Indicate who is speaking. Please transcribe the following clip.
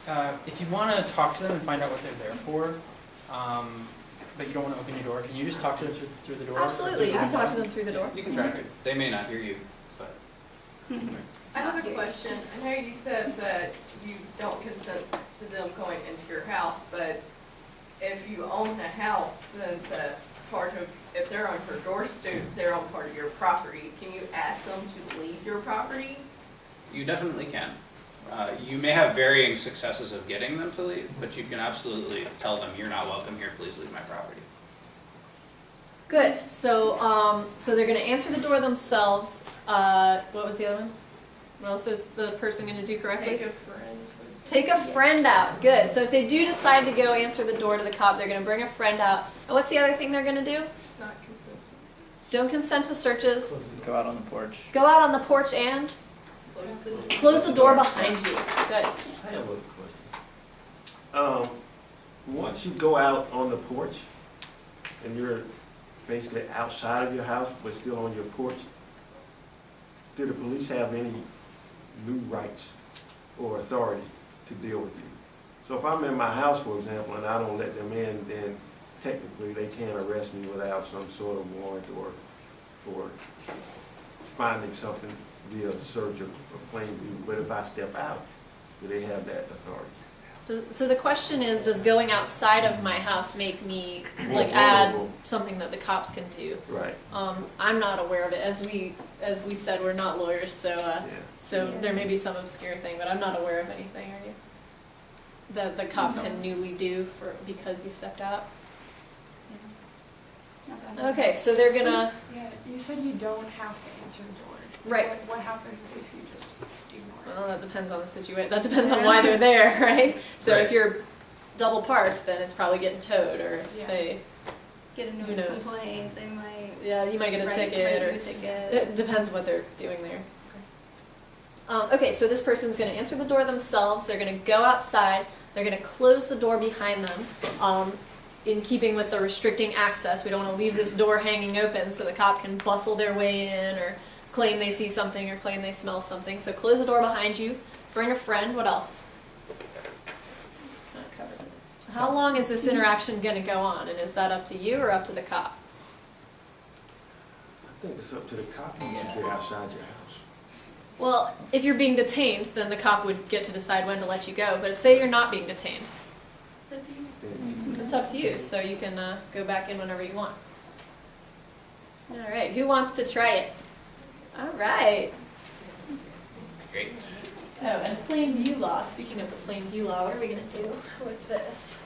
Speaker 1: if you want to talk to them and find out what they're there for, but you don't want to open your door, can you just talk to them through the door?
Speaker 2: Absolutely, you can talk to them through the door.
Speaker 3: You can try to. They may not hear you, but.
Speaker 4: I have a question. I know you said that you don't consent to them going into your house, but if you own a house, then the part of, if they're on your doorstep, they're on part of your property. Can you ask them to leave your property?
Speaker 3: You definitely can. You may have varying successes of getting them to leave, but you can absolutely tell them, you're not welcome here, please leave my property.
Speaker 2: Good, so, so they're gonna answer the door themselves. What was the other one? What else is the person gonna do correctly?
Speaker 4: Take a friend.
Speaker 2: Take a friend out, good. So if they do decide to go answer the door to the cop, they're gonna bring a friend out. And what's the other thing they're gonna do?
Speaker 4: Not consent to.
Speaker 2: Don't consent to searches.
Speaker 5: Go out on the porch.
Speaker 2: Go out on the porch and
Speaker 4: Close the door.
Speaker 2: close the door behind you. Good.
Speaker 6: I have a question. Once you go out on the porch and you're basically outside of your house but still on your porch, do the police have any new rights or authority to deal with you? So if I'm in my house, for example, and I don't let them in, then technically they can't arrest me without some sort of warrant or finding something via search or plain view. But if I step out, do they have that authority?
Speaker 2: So the question is, does going outside of my house make me
Speaker 6: More
Speaker 2: like add
Speaker 6: vulnerable.
Speaker 2: something that the cops can do?
Speaker 6: Right.
Speaker 2: I'm not aware of it. As we said, we're not lawyers, so
Speaker 6: Yeah.
Speaker 2: so there may be some obscure thing, but I'm not aware of anything. Are you? That the cops can newly do because you stepped out. Okay, so they're gonna.
Speaker 7: Yeah, you said you don't have to answer the door.
Speaker 2: Right.
Speaker 7: What happens if you just ignore it?
Speaker 2: Well, that depends on the situation. That depends on why they're there, right? So
Speaker 6: Right.
Speaker 2: if you're double parked, then it's probably getting towed, or if
Speaker 7: Yeah.
Speaker 2: they,
Speaker 8: Get a
Speaker 2: Who
Speaker 8: noise
Speaker 2: knows?
Speaker 8: complaint, they might
Speaker 2: yeah, you might get a
Speaker 8: write
Speaker 2: ticket,
Speaker 8: you
Speaker 2: or
Speaker 8: a ticket.
Speaker 2: it depends what they're doing there. Okay, so this person's going to answer the door themselves. They're going to go outside. They're going to close the door behind them. In keeping with the restricting access, we don't want to leave this door hanging open so the cop can bustle their way in or claim they see something or claim they smell something. So close the door behind you. Bring a friend. What else? That covers it. How long is this interaction going to go on? And is that up to you or up to the cop?
Speaker 6: I think it's up to the cop once you get outside your house.
Speaker 2: Well, if you're being detained, then the cop would get to decide when to let you go. But say you're not being detained.
Speaker 8: So do you-
Speaker 2: It's up to you, so you can go back in whenever you want. All right, who wants to try it? All right.
Speaker 3: Great.
Speaker 2: Oh, and plain view law. Speaking of the plain view law, what are we going to do with this?